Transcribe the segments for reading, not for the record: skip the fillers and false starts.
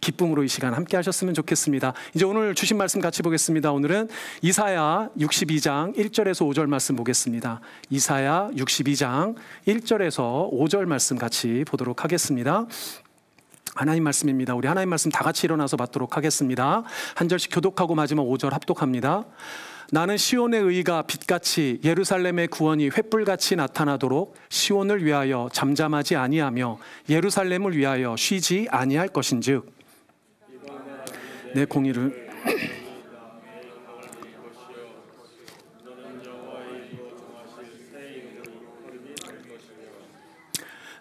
기쁨으로 이 시간 함께 하셨으면 좋겠습니다. 이제 오늘 주신 말씀 같이 보겠습니다. 오늘은 이사야 62장 1절에서 5절 말씀 보겠습니다. 이사야 62장 1절에서 5절 말씀 같이 보도록 하겠습니다. 하나님 말씀입니다. 우리 하나님 말씀 다 같이 일어나서 받도록 하겠습니다. 한 절씩 교독하고 마지막 5절 합독합니다. 나는 시온의 의가 빛같이 예루살렘의 구원이 횃불같이 나타나도록 시온을 위하여 잠잠하지 아니하며 예루살렘을 위하여 쉬지 아니할 것인즉 내 공의를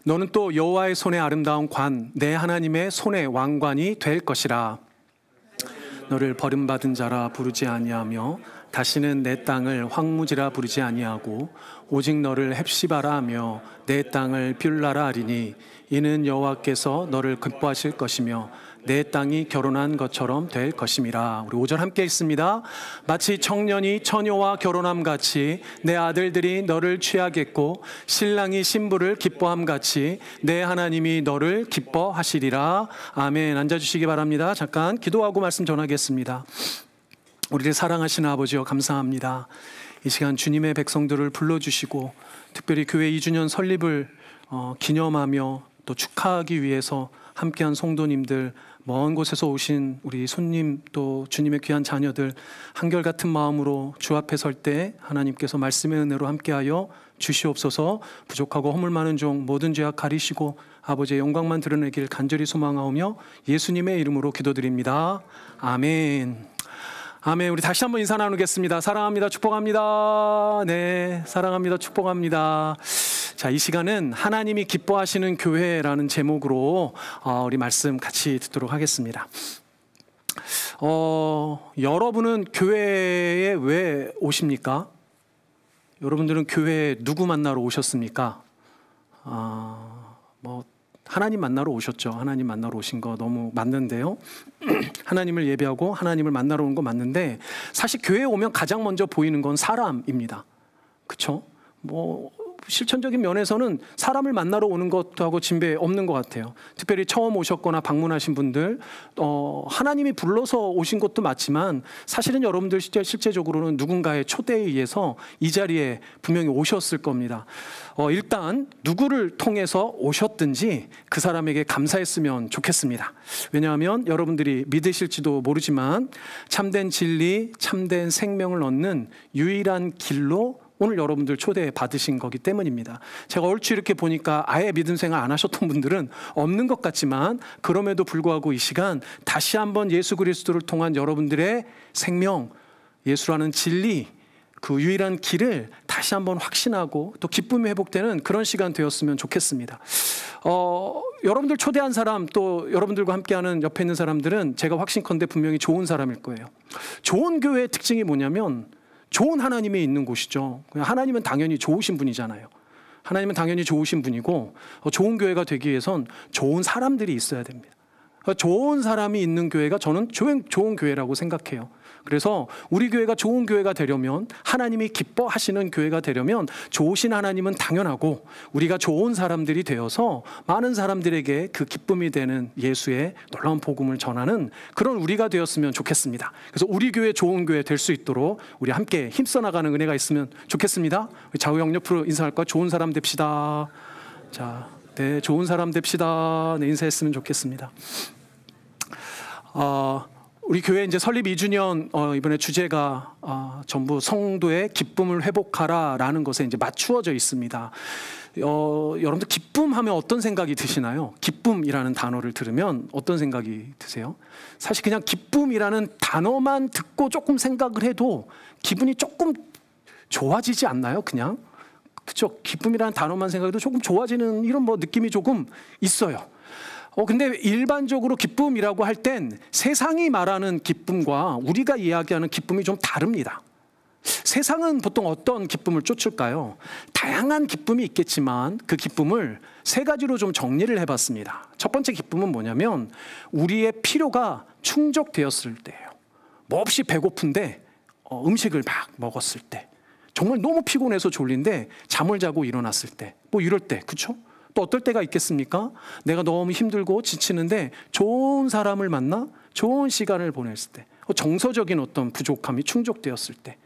너는 또 여호와의 손에 아름다운 관, 내 하나님의 손에 왕관이 될 것이라. 너를 버림받은 자라 부르지 아니하며 다시는 내 땅을 황무지라 부르지 아니하고 오직 너를 헵시바라 하며 내 땅을 뷸라라 하리니 이는 여호와께서 너를 기뻐하실 것이며 내 땅이 결혼한 것처럼 될 것임이라. 우리 5절 함께 읽습니다. 마치 청년이 처녀와 결혼함 같이 내 아들들이 너를 취하겠고 신랑이 신부를 기뻐함 같이 내 하나님이 너를 기뻐하시리라. 아멘. 앉아주시기 바랍니다. 잠깐 기도하고 말씀 전하겠습니다. 우리를 사랑하시는 아버지여 감사합니다. 이 시간 주님의 백성들을 불러주시고 특별히 교회 2주년 설립을 기념하며 또 축하하기 위해서 함께한 성도님들, 먼 곳에서 오신 우리 손님, 또 주님의 귀한 자녀들 한결같은 마음으로 주 앞에 설 때 하나님께서 말씀의 은혜로 함께하여 주시옵소서. 부족하고 허물 많은 종 모든 죄악 가리시고 아버지의 영광만 드러내길 간절히 소망하오며 예수님의 이름으로 기도드립니다. 아멘. 아멘. 우리 다시 한번 인사 나누겠습니다. 사랑합니다. 축복합니다. 네, 사랑합니다. 축복합니다. 자, 이 시간은 하나님이 기뻐하시는 교회라는 제목으로 우리 말씀 같이 듣도록 하겠습니다. 여러분은 교회에 왜 오십니까? 여러분들은 교회에 누구 만나러 오셨습니까? 하나님 만나러 오셨죠. 하나님 만나러 오신 거 너무 맞는데요. 하나님을 예배하고 하나님을 만나러 온 거 맞는데 사실 교회에 오면 가장 먼저 보이는 건 사람입니다. 그렇죠? 실천적인 면에서는 사람을 만나러 오는 것하고 진배 없는 것 같아요. 특별히 처음 오셨거나 방문하신 분들, 하나님이 불러서 오신 것도 맞지만 사실은 여러분들 실제적으로는 누군가의 초대에 의해서 이 자리에 분명히 오셨을 겁니다. 일단 누구를 통해서 오셨든지 그 사람에게 감사했으면 좋겠습니다. 왜냐하면 여러분들이 믿으실지도 모르지만 참된 진리, 참된 생명을 얻는 유일한 길로 오늘 여러분들 초대 받으신 거기 때문입니다. 제가 얼추 이렇게 보니까 아예 믿음 생활 안 하셨던 분들은 없는 것 같지만 그럼에도 불구하고 이 시간 다시 한번 예수 그리스도를 통한 여러분들의 생명, 예수라는 진리, 그 유일한 길을 다시 한번 확신하고 또 기쁨이 회복되는 그런 시간 되었으면 좋겠습니다. 여러분들 초대한 사람, 또 여러분들과 함께하는 옆에 있는 사람들은 제가 확신컨대 분명히 좋은 사람일 거예요. 좋은 교회의 특징이 뭐냐면 좋은 하나님이 있는 곳이죠. 하나님은 당연히 좋으신 분이잖아요. 하나님은 당연히 좋으신 분이고 좋은 교회가 되기 위해선 좋은 사람들이 있어야 됩니다. 좋은 사람이 있는 교회가 저는 좋은 교회라고 생각해요. 그래서 우리 교회가 좋은 교회가 되려면, 하나님이 기뻐하시는 교회가 되려면 좋으신 하나님은 당연하고 우리가 좋은 사람들이 되어서 많은 사람들에게 그 기쁨이 되는 예수의 놀라운 복음을 전하는 그런 우리가 되었으면 좋겠습니다. 그래서 우리 교회 좋은 교회 될 수 있도록 우리 함께 힘써 나가는 은혜가 있으면 좋겠습니다. 좌우형 옆으로 인사할까? 좋은 사람 됩시다. 자, 네, 좋은 사람 됩시다. 네, 인사했으면 좋겠습니다. 우리 교회 이제 설립 2주년 이번에 주제가 전부 성도의 기쁨을 회복하라라는 것에 이제 맞추어져 있습니다. 여러분들 기쁨하면 어떤 생각이 드시나요? 기쁨이라는 단어를 들으면 어떤 생각이 드세요? 사실 그냥 기쁨이라는 단어만 듣고 조금 생각을 해도 기분이 조금 좋아지지 않나요? 그냥 그렇죠? 기쁨이라는 단어만 생각해도 조금 좋아지는 이런 느낌이 조금 있어요. 근데 일반적으로 기쁨이라고 할 땐 세상이 말하는 기쁨과 우리가 이야기하는 기쁨이 좀 다릅니다. 세상은 보통 어떤 기쁨을 쫓을까요? 다양한 기쁨이 있겠지만 그 기쁨을 세 가지로 좀 정리를 해봤습니다. 첫 번째 기쁨은 뭐냐면 우리의 필요가 충족되었을 때예요. 몹시 배고픈데 음식을 막 먹었을 때, 정말 너무 피곤해서 졸린데 잠을 자고 일어났을 때, 이럴 때, 그렇죠? 또 어떨 때가 있겠습니까? 내가 너무 힘들고 지치는데 좋은 사람을 만나 좋은 시간을 보냈을 때, 정서적인 어떤 부족함이 충족되었을 때,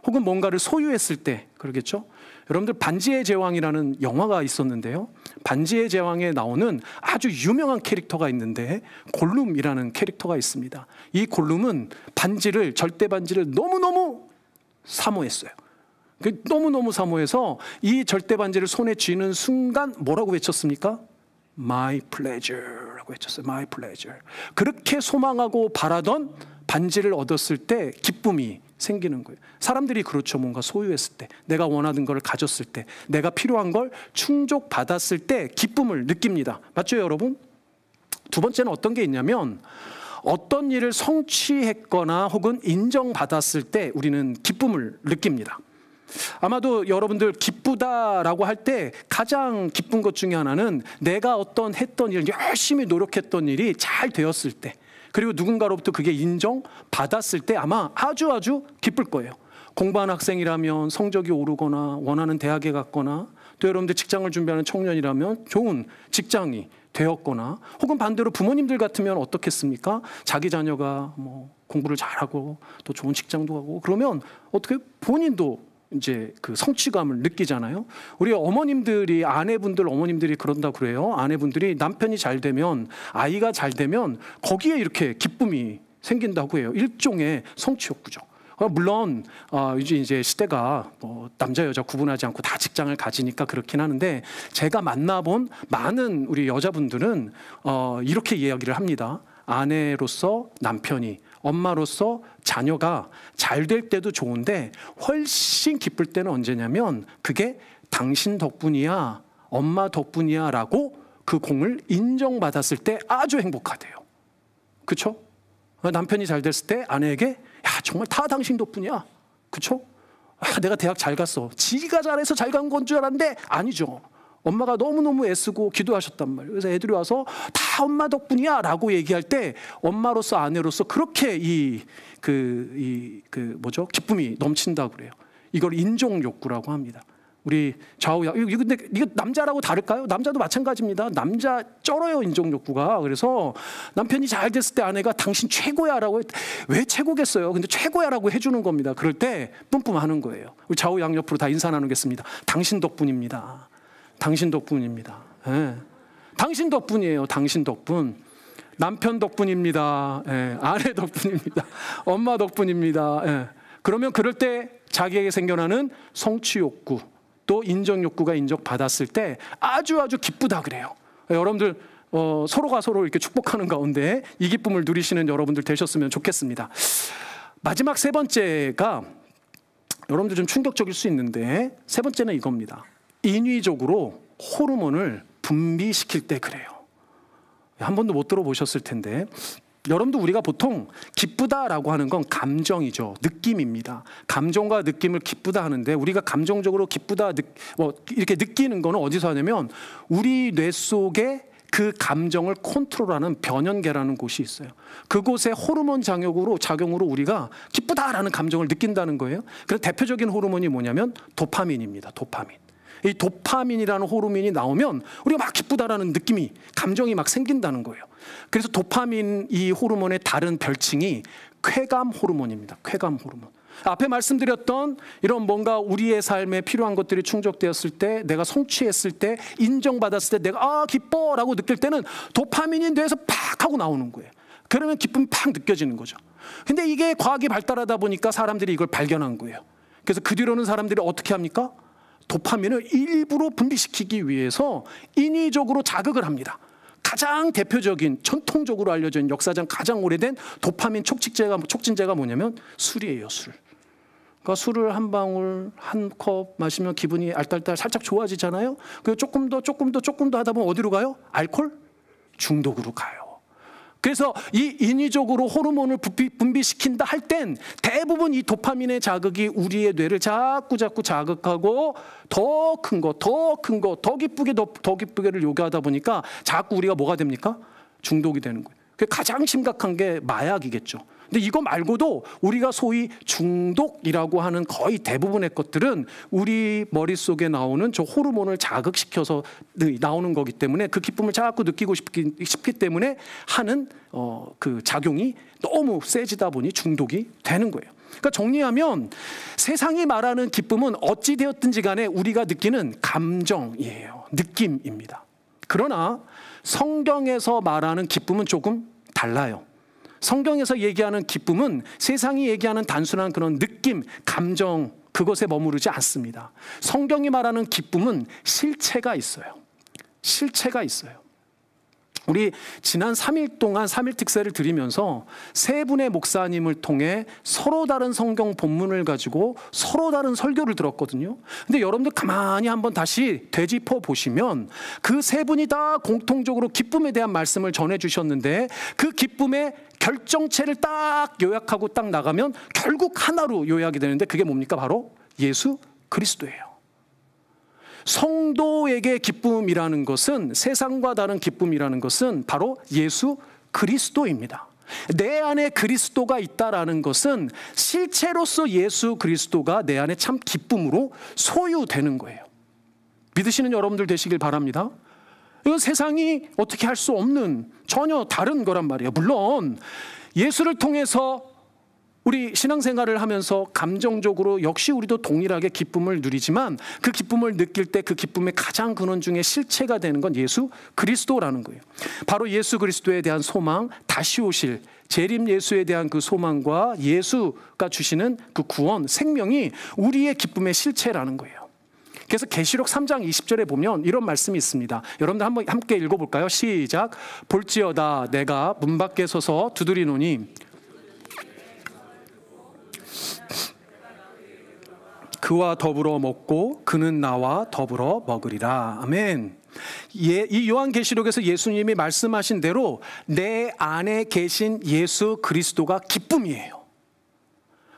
혹은 뭔가를 소유했을 때, 그러겠죠? 여러분들 반지의 제왕이라는 영화가 있었는데요. 반지의 제왕에 나오는 아주 유명한 캐릭터가 있는데 골룸이라는 캐릭터가 있습니다. 이 골룸은 반지를, 절대 반지를 너무너무 사모했어요. 너무너무 사모해서 이 절대 반지를 손에 쥐는 순간 뭐라고 외쳤습니까? My pleasure라고 외쳤어요. My pleasure. 그렇게 소망하고 바라던 반지를 얻었을 때 기쁨이 생기는 거예요. 사람들이 그렇죠. 뭔가 소유했을 때, 내가 원하는 걸 가졌을 때, 내가 필요한 걸 충족받았을 때 기쁨을 느낍니다. 맞죠, 여러분? 두 번째는 어떤 게 있냐면, 어떤 일을 성취했거나 혹은 인정받았을 때 우리는 기쁨을 느낍니다. 아마도 여러분들 기쁘다라고 할 때 가장 기쁜 것 중에 하나는 내가 어떤 했던 일, 열심히 노력했던 일이 잘 되었을 때, 그리고 누군가로부터 그게 인정받았을 때 아마 아주 기쁠 거예요. 공부하는 학생이라면 성적이 오르거나 원하는 대학에 갔거나, 또 여러분들 직장을 준비하는 청년이라면 좋은 직장이 되었거나, 혹은 반대로 부모님들 같으면 어떻겠습니까? 자기 자녀가 뭐 공부를 잘하고 또 좋은 직장도 가고 그러면 어떻게 본인도 이제 그 성취감을 느끼잖아요. 우리 어머님들이, 어머님들이 그런다고 그래요. 아내분들이 남편이 잘 되면, 아이가 잘 되면 거기에 이렇게 기쁨이 생긴다고 해요. 일종의 성취 욕구죠. 물론 이제 시대가 뭐 남자 여자 구분하지 않고 다 직장을 가지니까 그렇긴 하는데, 제가 만나본 많은 우리 여자분들은 이렇게 이야기를 합니다. 아내로서 남편이, 엄마로서 자녀가 잘 될 때도 좋은데 훨씬 기쁠 때는 언제냐면, 그게 당신 덕분이야, 엄마 덕분이야 라고 그 공을 인정받았을 때 아주 행복하대요. 그렇죠? 남편이 잘 됐을 때 아내에게, 야 정말 다 당신 덕분이야. 그렇죠? 내가 대학 잘 갔어. 지가 잘해서 잘 간 건 줄 알았는데 아니죠. 엄마가 너무너무 애쓰고 기도하셨단 말이에요. 그래서 애들이 와서 다 엄마 덕분이야 라고 얘기할 때 아내로서 그렇게 기쁨이 넘친다고 그래요. 이걸 인정 욕구라고 합니다. 우리 좌우야, 근데 이거 남자라고 다를까요? 남자도 마찬가지입니다. 남자 쩔어요, 인정 욕구가. 그래서 남편이 잘 됐을 때 아내가 당신 최고야라고, 왜 최고겠어요? 근데 최고야라고 해주는 겁니다. 그럴 때 뿜뿜하는 거예요. 우리 좌우 양옆으로 다 인사 나누겠습니다. 당신 덕분입니다. 당신 덕분입니다. 예. 당신 덕분이에요. 당신 덕분. 남편 덕분입니다. 예. 아내 덕분입니다. 엄마 덕분입니다. 예. 그러면 그럴 때 자기에게 생겨나는 성취 욕구, 또 인정 욕구가 인정받았을 때 아주 기쁘다 그래요. 여러분들 서로가 서로 이렇게 축복하는 가운데 이 기쁨을 누리시는 여러분들 되셨으면 좋겠습니다. 마지막 세 번째가 여러분들 좀 충격적일 수 있는데, 세 번째는 이겁니다. 인위적으로 호르몬을 분비시킬 때 그래요. 한 번도 못 들어보셨을 텐데, 여러분도 우리가 보통 기쁘다라고 하는 건 감정이죠. 느낌입니다. 감정과 느낌을 기쁘다 하는데, 우리가 감정적으로 기쁘다 이렇게 느끼는 거는 어디서 하냐면 우리 뇌 속에 그 감정을 컨트롤하는 변연계라는 곳이 있어요. 그곳의 호르몬 작용으로 우리가 기쁘다라는 감정을 느낀다는 거예요. 그래서 대표적인 호르몬이 뭐냐면 도파민입니다. 도파민. 이 도파민이라는 호르몬이 나오면 우리가 막 기쁘다라는 느낌이, 감정이 막 생긴다는 거예요. 그래서 도파민, 이 호르몬의 다른 별칭이 쾌감 호르몬입니다. 쾌감 호르몬. 앞에 말씀드렸던 이런 뭔가 우리의 삶에 필요한 것들이 충족되었을 때, 내가 성취했을 때, 인정받았을 때 내가 기뻐라고 느낄 때는 도파민이 뇌에서 팍 하고 나오는 거예요. 그러면 기쁨이 팍 느껴지는 거죠. 근데 이게 과학이 발달하다 보니까 사람들이 이걸 발견한 거예요. 그래서 그 뒤로는 사람들이 어떻게 합니까? 도파민을 일부러 분비시키기 위해서 인위적으로 자극을 합니다. 가장 대표적인, 전통적으로 알려져 있는 역사상 가장 오래된 도파민 촉진제가 뭐냐면 술이에요. 술. 그러니까 술을 한 방울, 한 컵 마시면 기분이 알딸딸 살짝 좋아지잖아요. 그리고 조금 더 하다 보면 어디로 가요? 알코올 중독으로 가요. 그래서 이 인위적으로 호르몬을 분비시킨다 할 땐 대부분 이 도파민의 자극이 우리의 뇌를 자꾸 자극하고 더 큰 거, 더 기쁘게를 요구하다 보니까 자꾸 우리가 뭐가 됩니까? 중독이 되는 거예요. 가장 심각한 게 마약이겠죠. 근데 이거 말고도 우리가 소위 중독이라고 하는 거의 대부분의 것들은 우리 머릿속에 나오는 저 호르몬을 자극시켜서 나오는 거기 때문에 그 기쁨을 자꾸 느끼고 싶기 때문에 하는 그 작용이 너무 세지다 보니 중독이 되는 거예요. 그러니까 정리하면 세상이 말하는 기쁨은 어찌 되었든지 간에 우리가 느끼는 감정이에요. 느낌입니다. 그러나 성경에서 말하는 기쁨은 조금 달라요. 성경에서 얘기하는 기쁨은 세상이 얘기하는 단순한 그런 느낌, 감정, 그것에 머무르지 않습니다. 성경이 말하는 기쁨은 실체가 있어요. 실체가 있어요. 우리 지난 3일 동안 3일 특세를 드리면서 세 분의 목사님을 통해 서로 다른 성경 본문을 가지고 서로 다른 설교를 들었거든요. 근데 여러분들 가만히 한번 다시 되짚어 보시면 그 세 분이 다 공통적으로 기쁨에 대한 말씀을 전해 주셨는데 그 기쁨의 결정체를 딱 요약하고 딱 나가면 결국 하나로 요약이 되는데 그게 뭡니까? 바로 예수 그리스도예요. 성도에게 기쁨이라는 것은, 세상과 다른 기쁨이라는 것은 바로 예수 그리스도입니다. 내 안에 그리스도가 있다라는 것은 실체로서 예수 그리스도가 내 안에 참 기쁨으로 소유되는 거예요. 믿으시는 여러분들 되시길 바랍니다. 이건 세상이 어떻게 할 수 없는 전혀 다른 거란 말이에요. 물론 예수를 통해서 우리 신앙생활을 하면서 감정적으로 역시 우리도 동일하게 기쁨을 누리지만 그 기쁨을 느낄 때 그 기쁨의 가장 근원 중에 실체가 되는 건 예수 그리스도라는 거예요. 바로 예수 그리스도에 대한 소망, 다시 오실 재림 예수에 대한 그 소망과 예수가 주시는 그 구원, 생명이 우리의 기쁨의 실체라는 거예요. 그래서 계시록 3장 20절에 보면 이런 말씀이 있습니다. 여러분들 한번 함께 읽어볼까요? 시작. 볼지어다 내가 문 밖에 서서 두드리노니 그와 더불어 먹고 그는 나와 더불어 먹으리라. 아멘. 이 요한계시록에서 예수님이 말씀하신 대로 내 안에 계신 예수 그리스도가 기쁨이에요.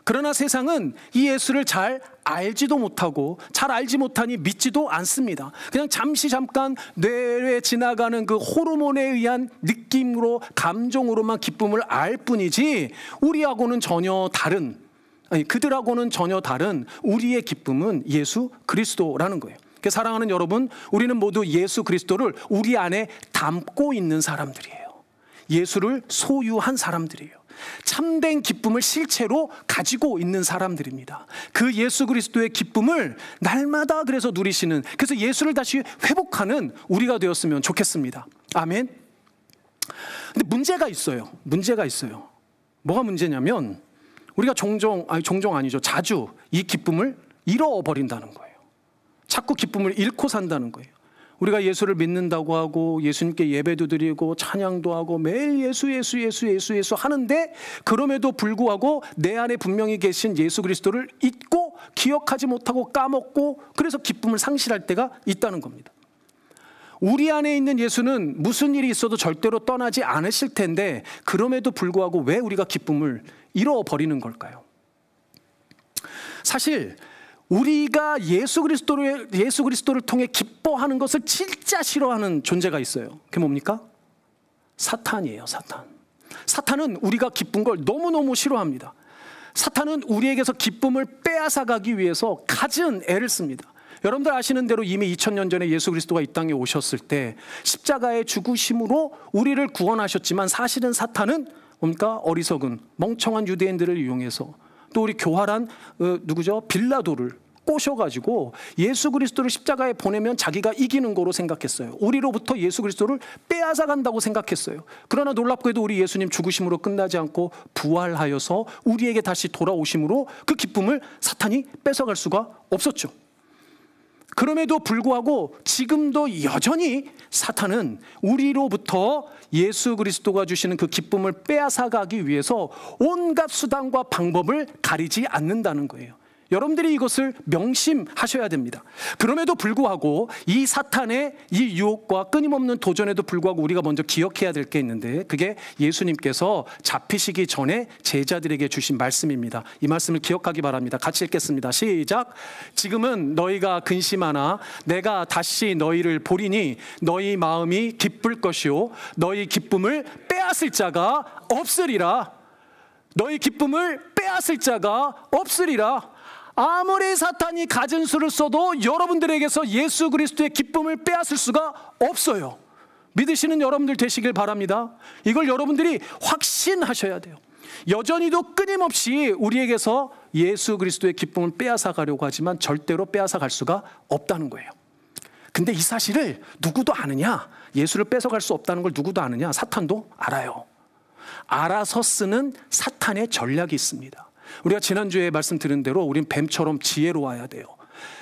그러나 세상은 이 예수를 잘 알지도 못하고 잘 알지 못하니 믿지도 않습니다. 그냥 잠깐 뇌에 지나가는 그 호르몬에 의한 느낌으로, 감정으로만 기쁨을 알 뿐이지 우리하고는 전혀 다른, 그들하고는 전혀 다른 우리의 기쁨은 예수 그리스도라는 거예요. 사랑하는 여러분, 우리는 모두 예수 그리스도를 우리 안에 담고 있는 사람들이에요. 예수를 소유한 사람들이에요. 참된 기쁨을 실체로 가지고 있는 사람들입니다. 그 예수 그리스도의 기쁨을 날마다 그래서 누리시는, 그래서 예수를 다시 회복하는 우리가 되었으면 좋겠습니다. 아멘. 근데 문제가 있어요. 뭐가 문제냐면 우리가 자주 이 기쁨을 잃어버린다는 거예요. 자꾸 기쁨을 잃고 산다는 거예요. 우리가 예수를 믿는다고 하고 예수님께 예배도 드리고 찬양도 하고 매일 예수 하는데 그럼에도 불구하고 내 안에 분명히 계신 예수 그리스도를 잊고 기억하지 못하고 까먹고 그래서 기쁨을 상실할 때가 있다는 겁니다. 우리 안에 있는 예수는 무슨 일이 있어도 절대로 떠나지 않으실 텐데 그럼에도 불구하고 왜 우리가 기쁨을 잃어버리는 걸까요? 사실 우리가 예수 그리스도를 통해 기뻐하는 것을 진짜 싫어하는 존재가 있어요. 그게 뭡니까? 사탄이에요. 사탄은 우리가 기쁜 걸 너무너무 싫어합니다. 사탄은 우리에게서 기쁨을 빼앗아가기 위해서 갖은 애를 씁니다. 여러분들 아시는 대로 이미 2000년 전에 예수 그리스도가 이 땅에 오셨을 때 십자가의 죽으심으로 우리를 구원하셨지만 사실은 사탄은 뭡니까? 어리석은 멍청한 유대인들을 이용해서 또 우리 교활한 빌라도를 꼬셔가지고 예수 그리스도를 십자가에 보내면 자기가 이기는 거로 생각했어요. 우리로부터 예수 그리스도를 빼앗아간다고 생각했어요. 그러나 놀랍게도 우리 예수님 죽으심으로 끝나지 않고 부활하여서 우리에게 다시 돌아오심으로 그 기쁨을 사탄이 뺏어갈 수가 없었죠. 그럼에도 불구하고 지금도 여전히 사탄은 우리로부터 예수 그리스도가 주시는 그 기쁨을 빼앗아가기 위해서 온갖 수단과 방법을 가리지 않는다는 거예요. 여러분들이 이것을 명심하셔야 됩니다. 그럼에도 불구하고 이 사탄의 이 유혹과 끊임없는 도전에도 불구하고 우리가 먼저 기억해야 될 게 있는데 그게 예수님께서 잡히시기 전에 제자들에게 주신 말씀입니다. 이 말씀을 기억하기 바랍니다. 같이 읽겠습니다. 시작. 지금은 너희가 근심하나 내가 다시 너희를 보리니 너희 마음이 기쁠 것이요 너희 기쁨을 빼앗을 자가 없으리라. 너희 기쁨을 빼앗을 자가 없으리라. 아무리 사탄이 가진 수를 써도 여러분들에게서 예수 그리스도의 기쁨을 빼앗을 수가 없어요. 믿으시는 여러분들 되시길 바랍니다. 이걸 여러분들이 확신하셔야 돼요. 여전히도 끊임없이 우리에게서 예수 그리스도의 기쁨을 빼앗아 가려고 하지만 절대로 빼앗아 갈 수가 없다는 거예요. 근데 이 사실을 누구도 아느냐? 예수를 뺏어갈 수 없다는 걸 누구도 아느냐? 사탄도 알아요. 알아서 쓰는 사탄의 전략이 있습니다. 우리가 지난주에 말씀드린 대로 우린 뱀처럼 지혜로워야 돼요.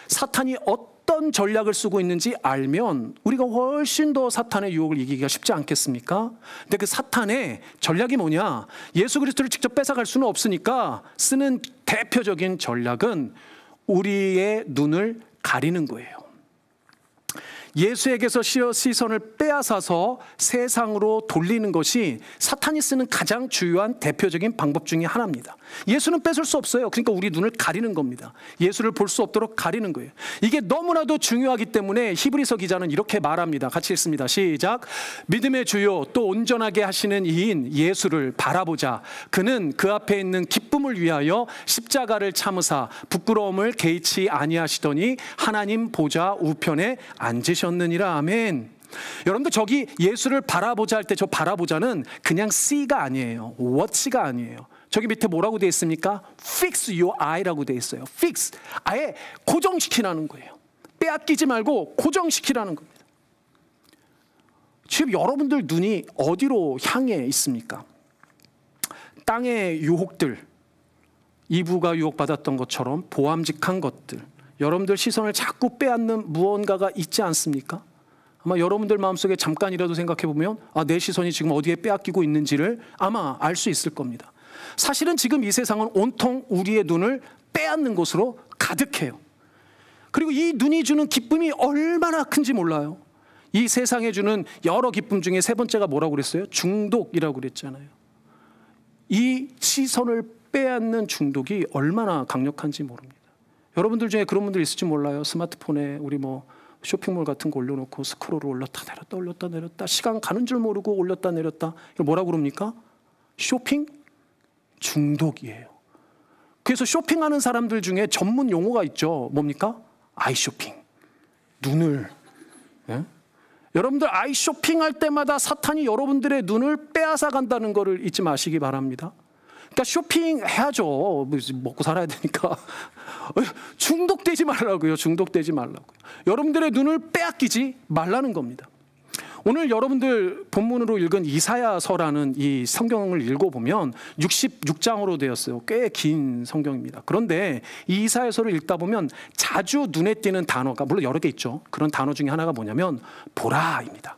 사탄이 어떤 전략을 쓰고 있는지 알면 우리가 훨씬 더 사탄의 유혹을 이기기가 쉽지 않겠습니까? 근데 그 사탄의 전략이 뭐냐? 예수 그리스도를 직접 뺏어갈 수는 없으니까 쓰는 대표적인 전략은 우리의 눈을 가리는 거예요. 예수에게서 시선을 빼앗아서 세상으로 돌리는 것이 사탄이 쓰는 가장 주요한 대표적인 방법 중에 하나입니다. 예수는 뺏을 수 없어요. 그러니까 우리 눈을 가리는 겁니다. 예수를 볼 수 없도록 가리는 거예요. 이게 너무나도 중요하기 때문에 히브리서 기자는 이렇게 말합니다. 같이 읽습니다. 시작. 믿음의 주요 또 온전하게 하시는 이인 예수를 바라보자. 그는 그 앞에 있는 기쁨을 위하여 십자가를 참으사 부끄러움을 개의치 아니하시더니 하나님 보좌 우편에 앉으셨느니라. 아멘. 여러분들 저기 예수를 바라보자 할 때 저 바라보자는 그냥 see가 아니에요. watch가 아니에요. 저기 밑에 뭐라고 되어 있습니까? Fix your eye라고 되어 있어요. Fix. 아예 고정시키라는 거예요. 빼앗기지 말고 고정시키라는 겁니다. 지금 여러분들 눈이 어디로 향해 있습니까? 땅의 유혹들, 이브가 유혹받았던 것처럼 보암직한 것들, 여러분들 시선을 자꾸 빼앗는 무언가가 있지 않습니까? 아마 여러분들 마음속에 잠깐이라도 생각해 보면 내 시선이 지금 어디에 빼앗기고 있는지를 아마 알 수 있을 겁니다. 사실은 지금 이 세상은 온통 우리의 눈을 빼앗는 것으로 가득해요. 그리고 이 눈이 주는 기쁨이 얼마나 큰지 몰라요. 이 세상에 주는 여러 기쁨 중에 세 번째가 뭐라고 그랬어요? 중독이라고 그랬잖아요. 이 시선을 빼앗는 중독이 얼마나 강력한지 모릅니다. 여러분들 중에 그런 분들 있을지 몰라요. 스마트폰에 우리 쇼핑몰 같은 거 올려놓고 스크롤을 올렸다 내렸다 시간 가는 줄 모르고 올렸다 내렸다. 이걸 뭐라고 그럽니까? 쇼핑 중독이에요. 그래서 쇼핑하는 사람들 중에 전문 용어가 있죠. 뭡니까? 아이 쇼핑. 눈을. 예? 여러분들 아이 쇼핑할 때마다 사탄이 여러분들의 눈을 빼앗아 간다는 것을 잊지 마시기 바랍니다. 그러니까 쇼핑해야죠. 먹고 살아야 되니까. 중독되지 말라고요. 중독되지 말라고요. 여러분들의 눈을 빼앗기지 말라는 겁니다. 오늘 여러분들 본문으로 읽은 이사야서라는 이 성경을 읽어보면 66장으로 되었어요. 꽤 긴 성경입니다. 그런데 이 이사야서를 읽다 보면 자주 눈에 띄는 단어가 물론 여러 개 있죠. 그런 단어 중에 하나가 뭐냐면 보라입니다.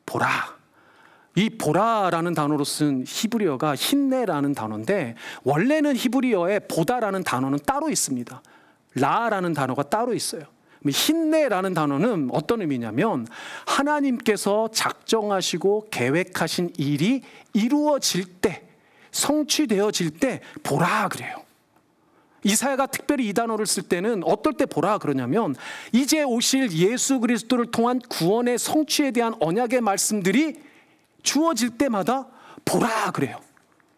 보라. 이 보라라는 단어로 쓴 히브리어가 힌네라는 단어인데 원래는 히브리어에 보다라는 단어는 따로 있습니다. 라라는 단어가 따로 있어요. 힌네라는 단어는 어떤 의미냐면 하나님께서 작정하시고 계획하신 일이 이루어질 때, 성취되어질 때 보라 그래요. 이사야가 특별히 이 단어를 쓸 때는 어떨 때 보라 그러냐면 이제 오실 예수 그리스도를 통한 구원의 성취에 대한 언약의 말씀들이 주어질 때마다 보라 그래요.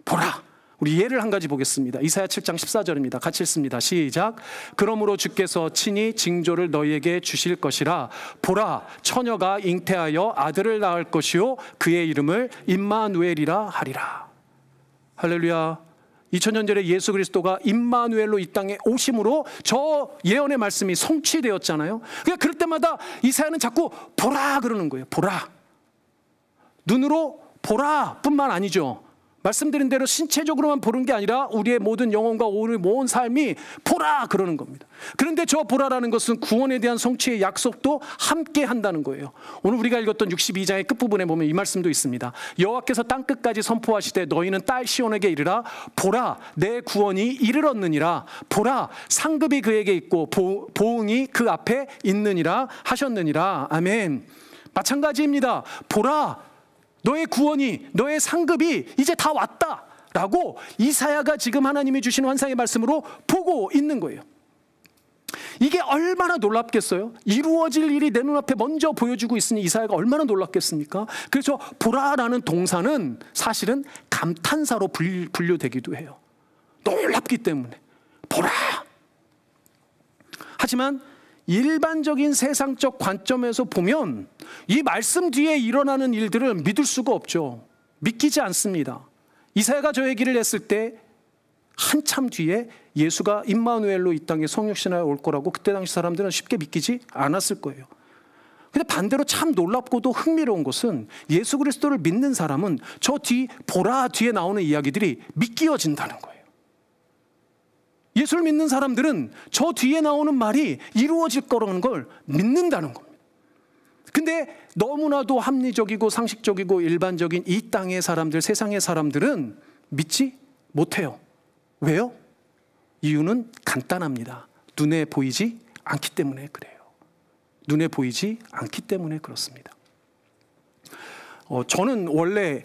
보라. 우리 예를 한 가지 보겠습니다. 이사야 7장 14절입니다. 같이 읽습니다. 시작. 그러므로 주께서 친히 징조를 너희에게 주실 것이라. 보라, 처녀가 잉태하여 아들을 낳을 것이요 그의 이름을 임마누엘이라 하리라. 할렐루야. 2000년 전에 예수 그리스도가 임마누엘로 이 땅에 오심으로 저 예언의 말씀이 성취되었잖아요. 그러니까 그럴 때마다 이사야는 자꾸 보라 그러는 거예요. 보라. 눈으로 보라 뿐만 아니죠. 말씀드린 대로 신체적으로만 보는 게 아니라 우리의 모든 영혼과 우리 모든 삶이 보라 그러는 겁니다. 그런데 저 보라라는 것은 구원에 대한 성취의 약속도 함께 한다는 거예요. 오늘 우리가 읽었던 62장의 끝부분에 보면 이 말씀도 있습니다. 여호와께서 땅끝까지 선포하시되 너희는 딸 시온에게 이르라. 보라 내 구원이 이르렀느니라. 보라 상급이 그에게 있고 보응이 그 앞에 있느니라 하셨느니라. 아멘. 마찬가지입니다. 보라 너의 구원이, 너의 상급이 이제 다 왔다라고 이사야가 지금 하나님이 주신 환상의 말씀으로 보고 있는 거예요. 이게 얼마나 놀랍겠어요? 이루어질 일이 내 눈앞에 먼저 보여주고 있으니 이사야가 얼마나 놀랍겠습니까? 그래서 보라라는 동사는 사실은 감탄사로 분류되기도 해요. 놀랍기 때문에 보라. 하지만 일반적인 세상적 관점에서 보면 이 말씀 뒤에 일어나는 일들을 믿을 수가 없죠. 믿기지 않습니다. 이사야가 저 얘기를 했을 때 한참 뒤에 예수가 임마누엘로 이 땅에 성육신하여 올 거라고 그때 당시 사람들은 쉽게 믿기지 않았을 거예요. 근데 반대로 참 놀랍고도 흥미로운 것은 예수 그리스도를 믿는 사람은 저 보라 뒤에 나오는 이야기들이 믿기어진다는 거예요. 예수를 믿는 사람들은 저 뒤에 나오는 말이 이루어질 거라는 걸 믿는다는 겁니다. 근데 너무나도 합리적이고 상식적이고 일반적인 이 땅의 사람들, 세상의 사람들은 믿지 못해요. 왜요? 이유는 간단합니다. 눈에 보이지 않기 때문에 그래요. 눈에 보이지 않기 때문에 그렇습니다. 저는 원래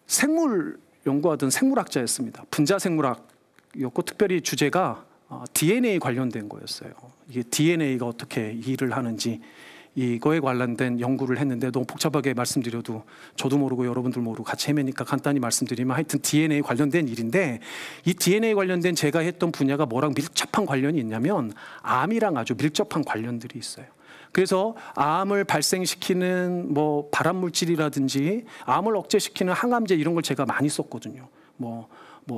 생물 연구하던 생물학자였습니다. 분자생물학이었고 특별히 주제가 DNA 관련된 거였어요. 이게 DNA가 어떻게 일을 하는지 이거에 관련된 연구를 했는데 너무 복잡하게 말씀드려도 저도 모르고 여러분들 모르고 같이 헤매니까 간단히 말씀드리면 하여튼 DNA 관련된 일인데 이 DNA 관련된 제가 했던 분야가 뭐랑 밀접한 관련이 있냐면 암이랑 아주 밀접한 관련들이 있어요. 그래서 암을 발생시키는 뭐 발암물질이라든지 암을 억제시키는 항암제 이런 걸 제가 많이 썼거든요. 뭐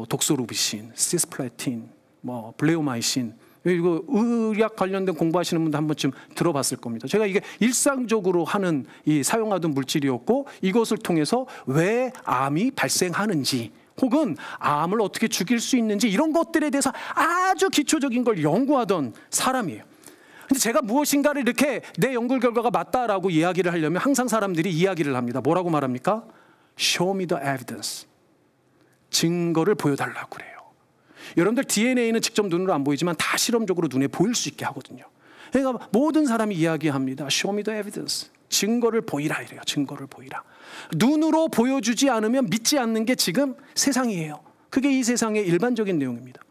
독소루비신, 시스플래틴, 뭐 블레오마이신 이거 의학 관련된 공부하시는 분도 한 번쯤 들어봤을 겁니다. 제가 이게 일상적으로 하는 사용하던 물질이었고 이것을 통해서 왜 암이 발생하는지 혹은 암을 어떻게 죽일 수 있는지 이런 것들에 대해서 아주 기초적인 걸 연구하던 사람이에요. 근데 제가 무엇인가를 이렇게 내 연구 결과가 맞다라고 이야기를 하려면 항상 사람들이 이야기를 합니다. 뭐라고 말합니까? Show me the evidence. 증거를 보여달라고 그래요. 여러분들 DNA는 직접 눈으로 안 보이지만 다 실험적으로 눈에 보일 수 있게 하거든요. 그러니까 모든 사람이 이야기합니다. Show me the evidence. 증거를 보이라 이래요. 증거를 보이라. 눈으로 보여주지 않으면 믿지 않는 게 지금 세상이에요. 그게 이 세상의 일반적인 내용입니다.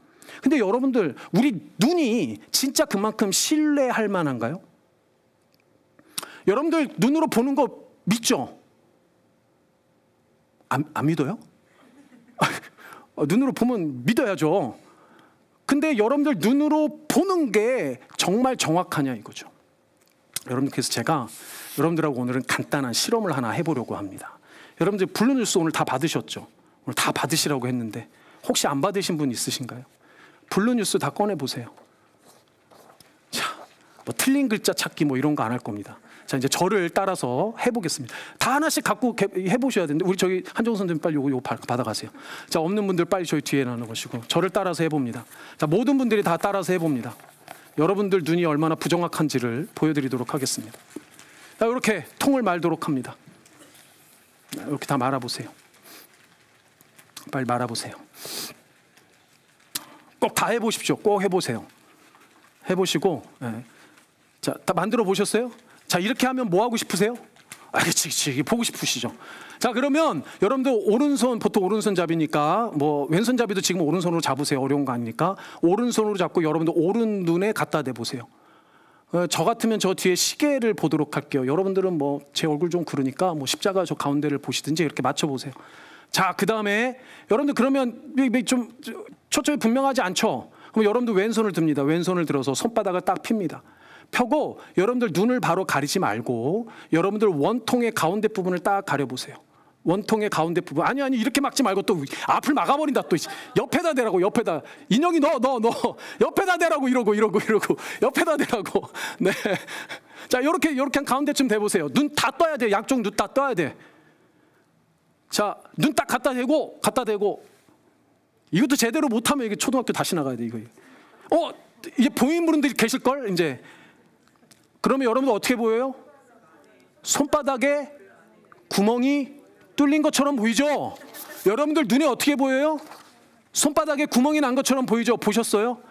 근데 여러분들 우리 눈이 진짜 그만큼 신뢰할 만한가요? 여러분들 눈으로 보는 거 믿죠? 안 믿어요? 눈으로 보면 믿어야죠. 근데 여러분들 눈으로 보는 게 정말 정확하냐 이거죠. 여러분들 그래서 제가 여러분들하고 오늘은 간단한 실험을 하나 해보려고 합니다. 여러분들 블루뉴스 오늘 다 받으셨죠? 오늘 다 받으시라고 했는데 혹시 안 받으신 분 있으신가요? 블루뉴스 다 꺼내보세요. 자, 뭐 틀린 글자 찾기 뭐 이런 거 안 할 겁니다. 자, 이제 저를 따라서 해보겠습니다. 다 하나씩 갖고 해보셔야 되는데 우리 저기 한정선 선생님 빨리 요거 받아가세요. 자, 없는 분들 빨리 저희 뒤에 나눠보시고 저를 따라서 해봅니다. 자, 모든 분들이 다 따라서 해봅니다. 여러분들 눈이 얼마나 부정확한지를 보여드리도록 하겠습니다. 자, 이렇게 통을 말도록 합니다. 이렇게 다 말아보세요. 빨리 말아보세요. 꼭 다 해보십시오. 꼭 해보세요. 해보시고, 네. 자, 다 만들어 보셨어요? 자, 이렇게 하면 뭐 하고 싶으세요? 그치, 보고 싶으시죠? 자, 그러면 여러분들 오른손, 보통 오른손잡이니까 뭐 왼손잡이도 지금 오른손으로 잡으세요. 어려운 거 아니니까. 오른손으로 잡고 여러분들 오른 눈에 갖다 대보세요. 저 같으면 저 뒤에 시계를 보도록 할게요. 여러분들은 뭐 제 얼굴 좀 그러니까 뭐 십자가 저 가운데를 보시든지 이렇게 맞춰보세요. 자, 그 다음에 여러분들 그러면 좀 초점이 분명하지 않죠? 그럼 여러분들 왼손을 듭니다. 왼손을 들어서 손바닥을 딱 핍니다. 펴고 여러분들 눈을 바로 가리지 말고 여러분들 원통의 가운데 부분을 딱 가려보세요. 원통의 가운데 부분. 아니 이렇게 막지 말고 또 앞을 막아버린다. 또 옆에다 대라고. 옆에다. 인형이 너 옆에다 대라고 이러고 옆에다 대라고. 네. 자, 이렇게 한 가운데쯤 대보세요. 눈 다 떠야 돼. 양쪽 눈 다 떠야 돼. 자, 눈 딱 갖다 대고 이것도 제대로 못하면 이게 초등학교 다시 나가야 돼. 이거. 이제 보이는 분들이 계실걸 이제. 그러면 여러분들 어떻게 보여요? 손바닥에 구멍이 뚫린 것처럼 보이죠? 여러분들 눈에 어떻게 보여요? 손바닥에 구멍이 난 것처럼 보이죠? 보셨어요?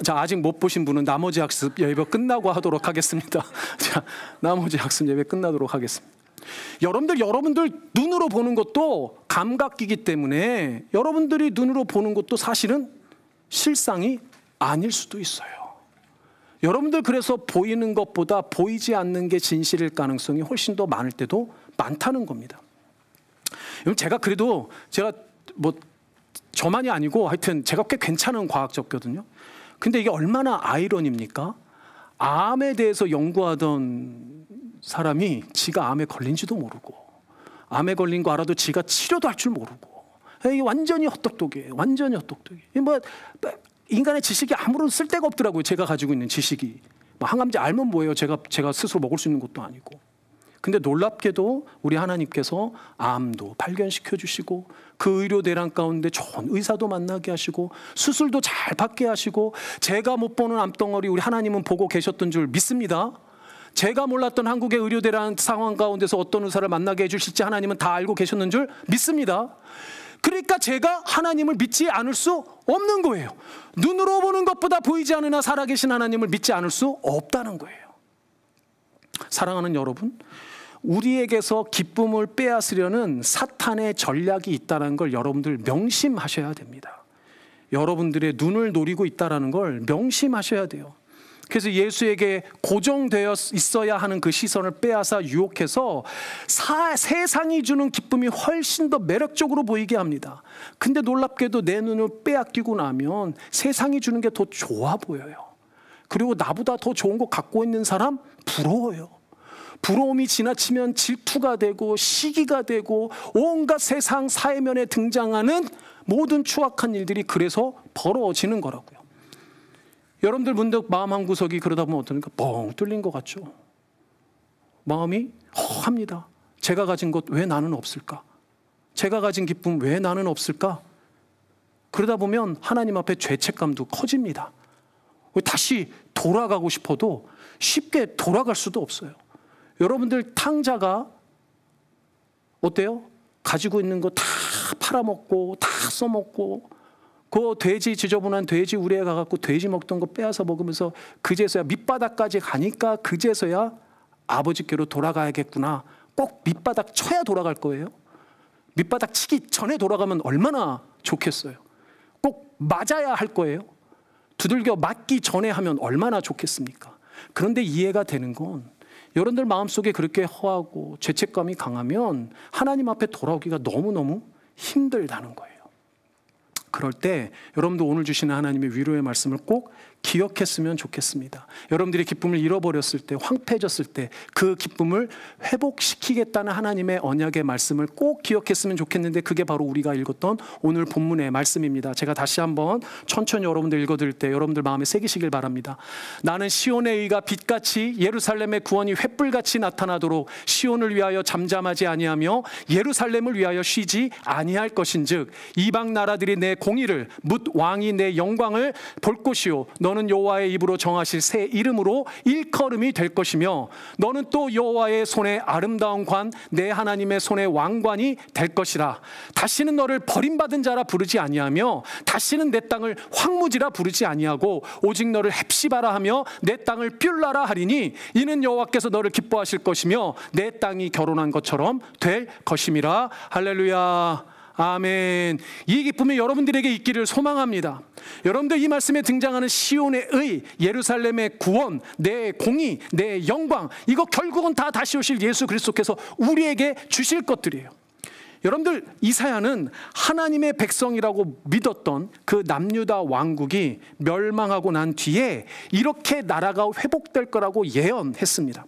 자, 아직 못 보신 분은 나머지 학습 예배 끝나고 하도록 하겠습니다. 자, 나머지 학습 예배 끝나도록 하겠습니다. 여러분들 눈으로 보는 것도 감각이기 때문에 여러분들이 눈으로 보는 것도 사실은 실상이 아닐 수도 있어요. 여러분들 그래서 보이는 것보다 보이지 않는 게 진실일 가능성이 훨씬 더 많을 때도 많다는 겁니다. 여러분 제가 뭐 저만이 아니고 하여튼 제가 꽤 괜찮은 과학자거든요. 근데 이게 얼마나 아이러니입니까? 암에 대해서 연구하던 사람이 지가 암에 걸린지도 모르고 암에 걸린 거 알아도 지가 치료도 할 줄 모르고 이게 완전히 헛똑똑이에요. 완전히 헛똑똑이. 뭐 인간의 지식이 아무런 쓸데가 없더라고요. 제가 가지고 있는 지식이. 뭐 항암제 알면 뭐예요? 제가 스스로 먹을 수 있는 것도 아니고. 근데 놀랍게도 우리 하나님께서 암도 발견시켜 주시고 그 의료 대란 가운데 좋은 의사도 만나게 하시고 수술도 잘 받게 하시고 제가 못 보는 암덩어리 우리 하나님은 보고 계셨던 줄 믿습니다. 제가 몰랐던 한국의 의료 대란 상황 가운데서 어떤 의사를 만나게 해주실지 하나님은 다 알고 계셨는 줄 믿습니다. 그러니까 제가 하나님을 믿지 않을 수 없는 거예요. 눈으로 보는 것보다 보이지 않으나 살아계신 하나님을 믿지 않을 수 없다는 거예요. 사랑하는 여러분, 우리에게서 기쁨을 빼앗으려는 사탄의 전략이 있다는 걸 여러분들 명심하셔야 됩니다. 여러분들의 눈을 노리고 있다는 걸 명심하셔야 돼요. 그래서 예수에게 고정되어 있어야 하는 그 시선을 빼앗아 유혹해서 세상이 주는 기쁨이 훨씬 더 매력적으로 보이게 합니다. 근데 놀랍게도 내 눈을 빼앗기고 나면 세상이 주는 게 더 좋아 보여요. 그리고 나보다 더 좋은 거 갖고 있는 사람 부러워요. 부러움이 지나치면 질투가 되고 시기가 되고 온갖 세상 사회면에 등장하는 모든 추악한 일들이 그래서 벌어지는 거라고요. 여러분들 문득 마음 한구석이 그러다 보면 어떨까? 뻥 뚫린 것 같죠? 마음이 허합니다. 제가 가진 것 왜 나는 없을까? 제가 가진 기쁨 왜 나는 없을까? 그러다 보면 하나님 앞에 죄책감도 커집니다. 다시 돌아가고 싶어도 쉽게 돌아갈 수도 없어요. 여러분들 탕자가 어때요? 가지고 있는 거 다 팔아먹고 다 써먹고 그 돼지 지저분한 돼지 우리에 가갖고 돼지 먹던 거 빼앗아 먹으면서 그제서야 밑바닥까지 가니까 그제서야 아버지께로 돌아가야겠구나. 꼭 밑바닥 쳐야 돌아갈 거예요. 밑바닥 치기 전에 돌아가면 얼마나 좋겠어요. 꼭 맞아야 할 거예요. 두들겨 맞기 전에 하면 얼마나 좋겠습니까? 그런데 이해가 되는 건 여러분들 마음속에 그렇게 허하고 죄책감이 강하면 하나님 앞에 돌아오기가 너무너무 힘들다는 거예요. 그럴 때 여러분도 오늘 주시는 하나님의 위로의 말씀을 꼭 기억했으면 좋겠습니다. 여러분들이 기쁨을 잃어버렸을 때, 황폐해졌을 때 그 기쁨을 회복시키겠다는 하나님의 언약의 말씀을 꼭 기억했으면 좋겠는데 그게 바로 우리가 읽었던 오늘 본문의 말씀입니다. 제가 다시 한번 천천히 여러분들 읽어드릴 때 여러분들 마음에 새기시길 바랍니다. 나는 시온의 의가 빛같이 예루살렘의 구원이 횃불같이 나타나도록 시온을 위하여 잠잠하지 아니하며 예루살렘을 위하여 쉬지 아니할 것인즉 이방 나라들이 내 공의를 묻 왕이 내 영광을 볼 것이요 너는 여호와의 입으로 정하실 새 이름으로 일컬음이 될 것이며 너는 또 여호와의 손에 아름다운 관 내 하나님의 손에 왕관이 될 것이라. 다시는 너를 버림받은 자라 부르지 아니하며 다시는 내 땅을 황무지라 부르지 아니하고 오직 너를 헵시바라 하며 내 땅을 뷸라라 하리니 이는 여호와께서 너를 기뻐하실 것이며 내 땅이 결혼한 것처럼 될 것임이라. 할렐루야. 아멘. 이 기쁨이 여러분들에게 있기를 소망합니다. 여러분들 이 말씀에 등장하는 시온의 의, 예루살렘의 구원, 내 공의, 내 영광, 이거 결국은 다 다시 오실 예수 그리스도께서 우리에게 주실 것들이에요. 여러분들 이사야는 하나님의 백성이라고 믿었던 그 남유다 왕국이 멸망하고 난 뒤에 이렇게 나라가 회복될 거라고 예언했습니다.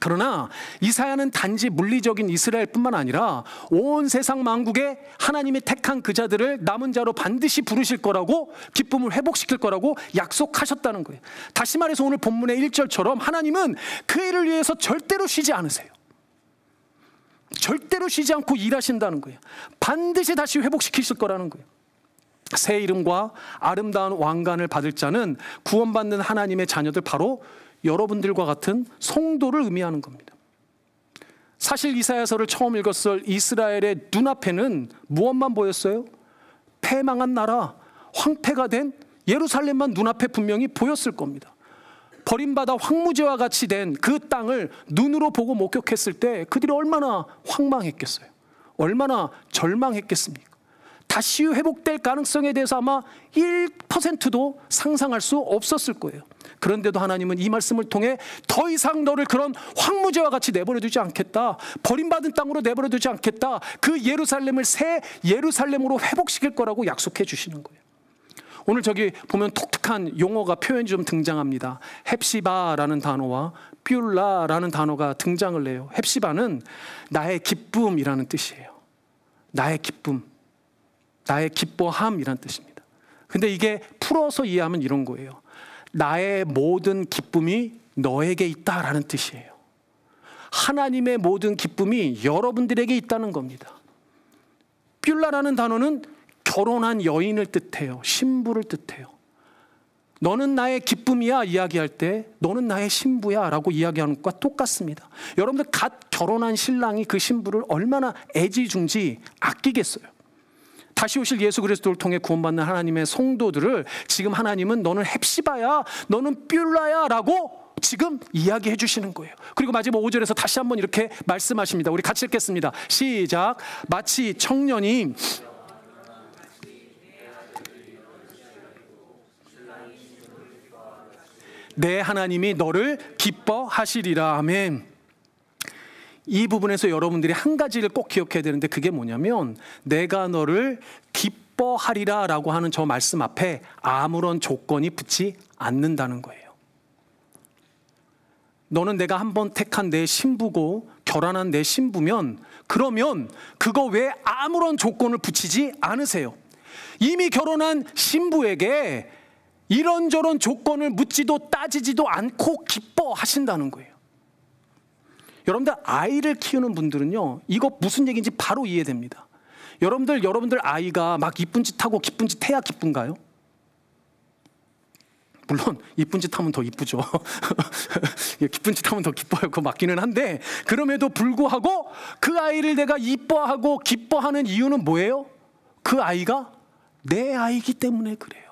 그러나 이사야는 단지 물리적인 이스라엘뿐만 아니라 온 세상 만국에 하나님이 택한 그 자들을 남은 자로 반드시 부르실 거라고 기쁨을 회복시킬 거라고 약속하셨다는 거예요. 다시 말해서 오늘 본문의 1절처럼 하나님은 그 일을 위해서 절대로 쉬지 않으세요. 절대로 쉬지 않고 일하신다는 거예요. 반드시 다시 회복시키실 거라는 거예요. 새 이름과 아름다운 왕관을 받을 자는 구원받는 하나님의 자녀들 바로 여러분들과 같은 성도를 의미하는 겁니다. 사실 이사야서를 처음 읽었을 이스라엘의 눈앞에는 무엇만 보였어요? 패망한 나라, 황폐가 된 예루살렘만 눈앞에 분명히 보였을 겁니다. 버림받아 황무지와 같이 된 그 땅을 눈으로 보고 목격했을 때 그들이 얼마나 황망했겠어요? 얼마나 절망했겠습니까? 다시 회복될 가능성에 대해서 아마 1%도 상상할 수 없었을 거예요. 그런데도 하나님은 이 말씀을 통해 더 이상 너를 그런 황무지와 같이 내버려두지 않겠다, 버림받은 땅으로 내버려두지 않겠다, 그 예루살렘을 새 예루살렘으로 회복시킬 거라고 약속해 주시는 거예요. 오늘 저기 보면 독특한 용어가, 표현이 좀 등장합니다. 헵시바라는 단어와 뷸라라는 단어가 등장을 해요. 헵시바는 나의 기쁨이라는 뜻이에요. 나의 기쁨, 나의 기뻐함이라는 뜻입니다. 근데 이게 풀어서 이해하면 이런 거예요. 나의 모든 기쁨이 너에게 있다라는 뜻이에요. 하나님의 모든 기쁨이 여러분들에게 있다는 겁니다. 뷸라라는 단어는 결혼한 여인을 뜻해요. 신부를 뜻해요. 너는 나의 기쁨이야 이야기할 때 너는 나의 신부야 라고 이야기하는 것과 똑같습니다. 여러분들 갓 결혼한 신랑이 그 신부를 얼마나 애지중지 아끼겠어요. 다시 오실 예수 그리스도를 통해 구원받는 하나님의 성도들을 지금 하나님은 너는 헵시바야, 너는 뷸라야 라고 지금 이야기해 주시는 거예요. 그리고 마지막 5절에서 다시 한번 이렇게 말씀하십니다. 우리 같이 읽겠습니다. 시작. 마치 청년이 내 하나님이 너를 기뻐하시리라. 아멘. 이 부분에서 여러분들이 한 가지를 꼭 기억해야 되는데 그게 뭐냐면 내가 너를 기뻐하리라 라고 하는 저 말씀 앞에 아무런 조건이 붙지 않는다는 거예요. 너는 내가 한번 택한 내 신부고 결혼한 내 신부면 그러면 그거 외에 아무런 조건을 붙이지 않으세요. 이미 결혼한 신부에게 이런저런 조건을 묻지도 따지지도 않고 기뻐하신다는 거예요. 여러분들 아이를 키우는 분들은요, 이거 무슨 얘기인지 바로 이해됩니다. 여러분들 아이가 막 이쁜 짓 하고 기쁜 짓 해야 기쁜가요? 물론 이쁜 짓 하면 더 이쁘죠. 기쁜 짓 하면 더 기뻐요. 그거 맞기는 한데 그럼에도 불구하고 그 아이를 내가 이뻐하고 기뻐하는 이유는 뭐예요? 그 아이가 내 아이기 때문에 그래요.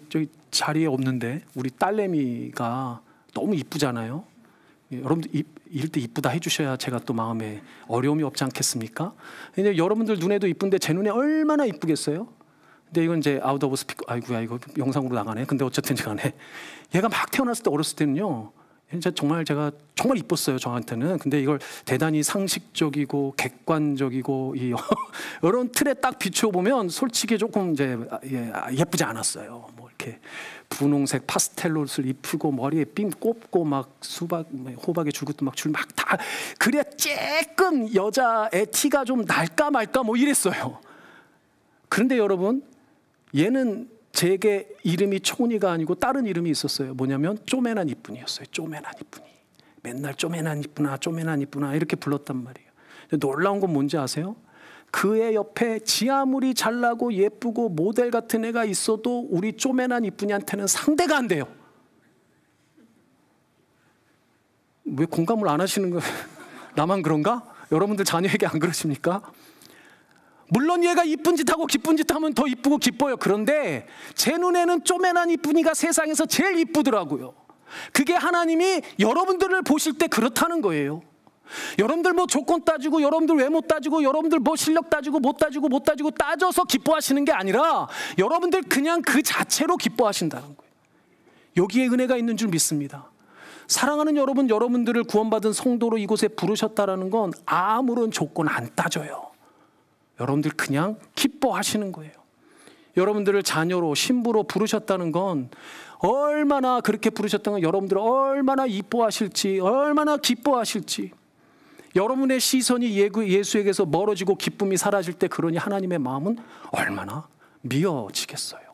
저기 자리에 없는데 우리 딸내미가 너무 이쁘잖아요. 여러분들 이럴 때 이쁘다 해주셔야 제가 또 마음에 어려움이 없지 않겠습니까? 근데 여러분들 눈에도 이쁜데 제 눈에 얼마나 이쁘겠어요? 근데 이건 이제 아웃 오브 스피커, 아이고야 이거 영상으로 나가네. 근데 어쨌든 간에 얘가 막 태어났을 때 어렸을 때는요, 진짜 정말 제가 정말 이뻤어요 저한테는. 근데 이걸 대단히 상식적이고 객관적이고 이런 틀에 딱 비춰보면 솔직히 조금 이제 예쁘지 않았어요. 뭐 이렇게 분홍색 파스텔 옷을 입히고 머리에 핀 꼽고 막 호박에 줄것도 막 줄 막 다 그래야 조금 여자의 티가 좀 날까 말까 뭐 이랬어요. 그런데 여러분 얘는 제게 이름이 초은이가 아니고 다른 이름이 있었어요. 뭐냐면 쪼매난 이쁜이였어요. 쪼매난 이쁜이. 맨날 쪼매난 이쁘나 이렇게 불렀단 말이에요. 놀라운 건 뭔지 아세요? 그의 옆에 지 아무리 잘나고 예쁘고 모델 같은 애가 있어도 우리 쪼매난 이쁜이한테는 상대가 안 돼요. 왜 공감을 안 하시는 거예요? 나만 그런가? 여러분들 자녀에게 안 그러십니까? 물론 얘가 이쁜 짓 하고 기쁜 짓 하면 더 이쁘고 기뻐요. 그런데 제 눈에는 쪼매난 이쁜이가 세상에서 제일 이쁘더라고요. 그게 하나님이 여러분들을 보실 때 그렇다는 거예요. 여러분들 뭐 조건 따지고 여러분들 외모 따지고 여러분들 뭐 실력 따지고 못 따지고 따져서 기뻐하시는 게 아니라 여러분들 그냥 그 자체로 기뻐하신다는 거예요. 여기에 은혜가 있는 줄 믿습니다. 사랑하는 여러분, 여러분들을 구원받은 성도로 이곳에 부르셨다라는 건 아무런 조건 안 따져요. 여러분들 그냥 기뻐하시는 거예요. 여러분들을 자녀로 신부로 부르셨다는 건 얼마나 그렇게 부르셨다는 건 여러분들을 얼마나 이뻐하실지 얼마나 기뻐하실지 여러분의 시선이 예수에게서 멀어지고 기쁨이 사라질 때 그러니 하나님의 마음은 얼마나 미어지겠어요.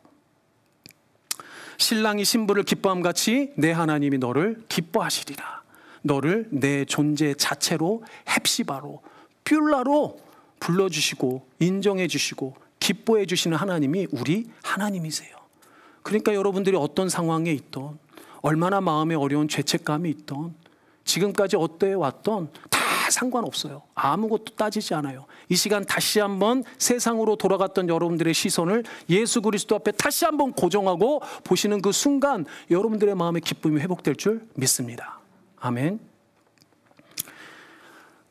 신랑이 신부를 기뻐함 같이 내 하나님이 너를 기뻐하시리라. 너를 내 존재 자체로 헵시바로 뷸라로 불러주시고 인정해 주시고 기뻐해 주시는 하나님이 우리 하나님이세요. 그러니까 여러분들이 어떤 상황에 있던 얼마나 마음에 어려운 죄책감이 있던 지금까지 어떠해 왔던 다 상관없어요. 아무것도 따지지 않아요. 이 시간 다시 한번 세상으로 돌아갔던 여러분들의 시선을 예수 그리스도 앞에 다시 한번 고정하고 보시는 그 순간 여러분들의 마음의 기쁨이 회복될 줄 믿습니다. 아멘.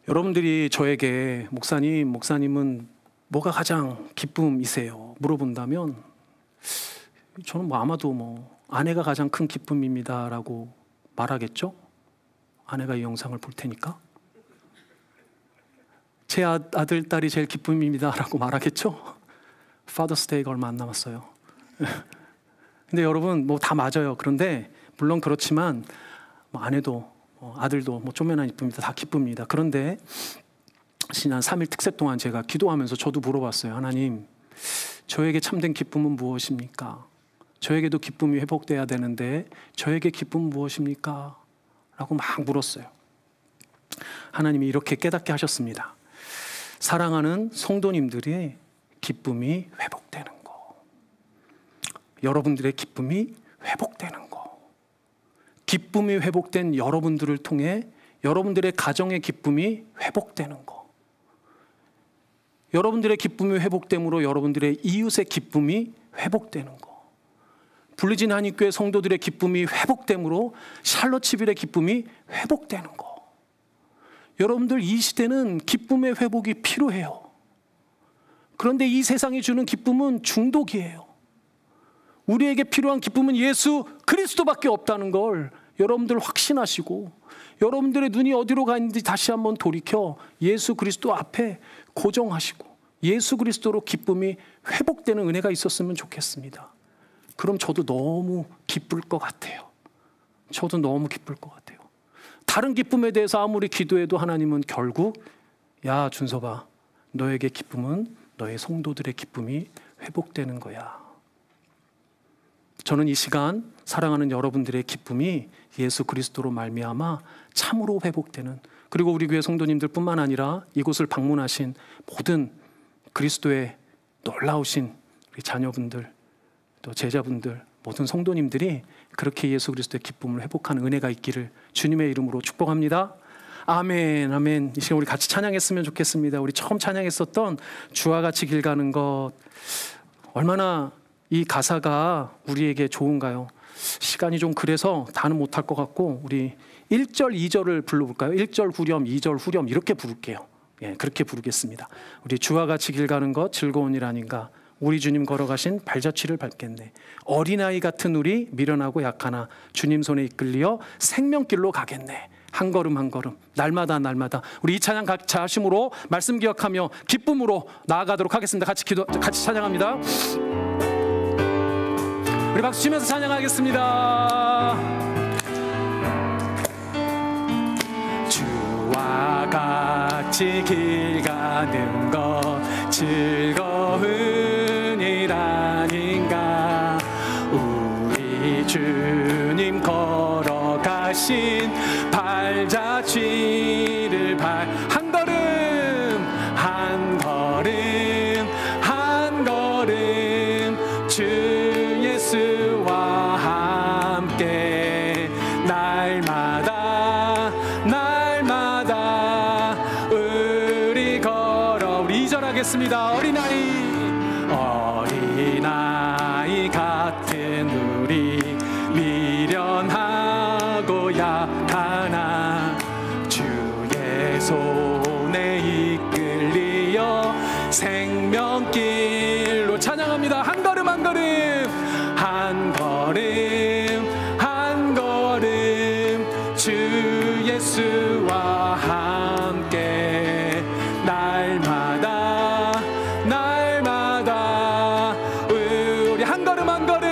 여러분들이 저에게 목사님은 뭐가 가장 기쁨이세요? 물어본다면 저는 아마도 아내가 가장 큰 기쁨입니다라고 말하겠죠? 아내가 이 영상을 볼 테니까. 제 아들, 딸이 제일 기쁨입니다라고 말하겠죠? 파더스 데이가 얼마 안 남았어요. 근데 여러분 다 맞아요. 그런데 물론 그렇지만 아내도 아들도 쪼매나 이쁩니다. 다 기쁩니다. 그런데 지난 3일 특세 동안 제가 기도하면서 저도 물어봤어요. 하나님, 저에게 참된 기쁨은 무엇입니까? 저에게도 기쁨이 회복돼야 되는데 저에게 기쁨은 무엇입니까? 라고 막 물었어요. 하나님이 이렇게 깨닫게 하셨습니다. 사랑하는 성도님들의 기쁨이 회복되는 거, 여러분들의 기쁨이 회복되는 거, 기쁨이 회복된 여러분들을 통해 여러분들의 가정의 기쁨이 회복되는 거, 여러분들의 기쁨이 회복됨으로 여러분들의 이웃의 기쁨이 회복되는 거, 불리진 한인교회 성도들의 기쁨이 회복됨으로 샬롯치빌의 기쁨이 회복되는 거. 여러분들 이 시대는 기쁨의 회복이 필요해요. 그런데 이 세상이 주는 기쁨은 중독이에요. 우리에게 필요한 기쁨은 예수 그리스도밖에 없다는 걸 여러분들 확신하시고, 여러분들의 눈이 어디로 가 있는지 다시 한번 돌이켜 예수 그리스도 앞에 고정하시고 예수 그리스도로 기쁨이 회복되는 은혜가 있었으면 좋겠습니다. 그럼 저도 너무 기쁠 것 같아요. 저도 너무 기쁠 것 같아요. 다른 기쁨에 대해서 아무리 기도해도 하나님은 결국 야 준섭아, 너에게 기쁨은 너의 성도들의 기쁨이 회복되는 거야. 저는 이 시간 사랑하는 여러분들의 기쁨이 예수 그리스도로 말미암아 참으로 회복되는, 그리고 우리 교회 성도님들 뿐만 아니라 이곳을 방문하신 모든 그리스도의 놀라우신 우리 자녀분들, 또 제자분들, 모든 성도님들이 그렇게 예수 그리스도의 기쁨을 회복하는 은혜가 있기를 주님의 이름으로 축복합니다. 아멘, 아멘. 이 시간 우리 같이 찬양했으면 좋겠습니다. 우리 처음 찬양했었던 주와 같이 길 가는 것, 얼마나 이 가사가 우리에게 좋은가요? 시간이 좀 그래서 다는 못할 것 같고 우리 1절, 2절을 불러볼까요? 1절 후렴, 2절 후렴 이렇게 부를게요. 예, 그렇게 부르겠습니다. 우리 주와 같이 길 가는 것 즐거운 일 아닌가. 우리 주님 걸어가신 발자취를 밟겠네. 어린아이 같은 우리 미련하고 약하나 주님 손에 이끌려 생명길로 가겠네. 한 걸음 한 걸음 날마다 날마다 우리 이 찬양 각자 하심으로 말씀 기억하며 기쁨으로 나아가도록 하겠습니다. 같이 찬양합니다. 우리 박수 치면서 찬양하겠습니다. 주와 같이 길 가는 것 즐거운 일 아닌가. 우리 주님 걸어가신 발자취를 한 걸음 한 걸음 한 걸음 주 예수와 함께 날마다 날마다 우리 걸어. 우리 2절 하겠습니다. 어린아이 같은 우리 미련하고 약하나 주의 손에 이끌리어 생명길로 찬양합니다. 한 걸음 한 걸음 한 걸음 한 걸음 주 예수와 함께 날마다 날마다 우리 한 걸음 한 걸음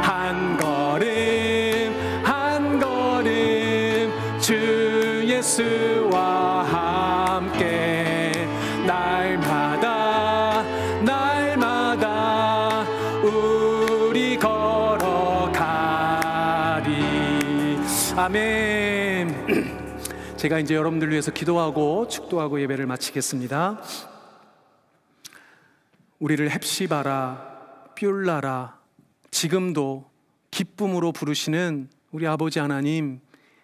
한 걸음 한 걸음 주 예수와 함께 날마다 날마다 우리 걸어가리. 아멘. 제가 이제 여러분들 위해서 기도하고 축도하고 예배를 마치겠습니다. 우리를 헵시바라 뷸라라 지금도 기쁨으로 부르시는 우리 아버지 하나님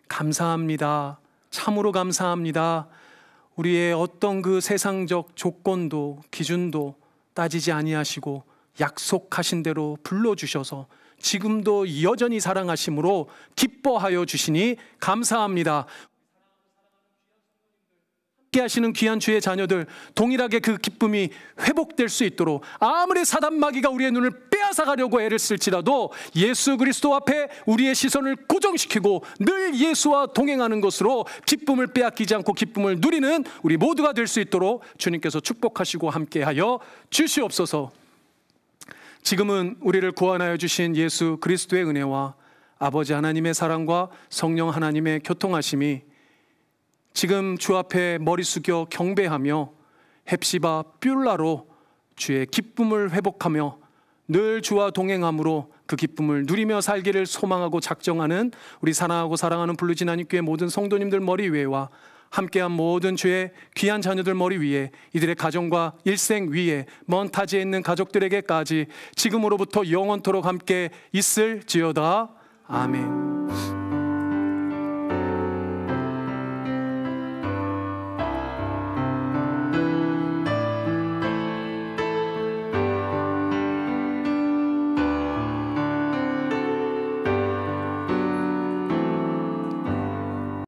감사합니다. 참으로 감사합니다. 우리의 어떤 그 세상적 조건도 기준도 따지지 아니하시고 약속하신 대로 불러주셔서 지금도 여전히 사랑하심으로 기뻐하여 주시니 감사합니다. 하시는 귀한 주의 자녀들 동일하게 그 기쁨이 회복될 수 있도록 아무리 사단 마귀가 우리의 눈을 빼앗아가려고 애를 쓸지라도 예수 그리스도 앞에 우리의 시선을 고정시키고 늘 예수와 동행하는 것으로 기쁨을 빼앗기지 않고 기쁨을 누리는 우리 모두가 될 수 있도록 주님께서 축복하시고 함께하여 주시옵소서. 지금은 우리를 구원하여 주신 예수 그리스도의 은혜와 아버지 하나님의 사랑과 성령 하나님의 교통하심이 지금 주 앞에 머리 숙여 경배하며 헵시바 뷸라로 주의 기쁨을 회복하며 늘 주와 동행함으로 그 기쁨을 누리며 살기를 소망하고 작정하는 우리 사랑하고 사랑하는 블루진 한인교회 모든 성도님들 머리 위에와 함께한 모든 주의 귀한 자녀들 머리 위에 이들의 가정과 일생 위에 먼 타지에 있는 가족들에게까지 지금으로부터 영원토록 함께 있을지어다. 아멘.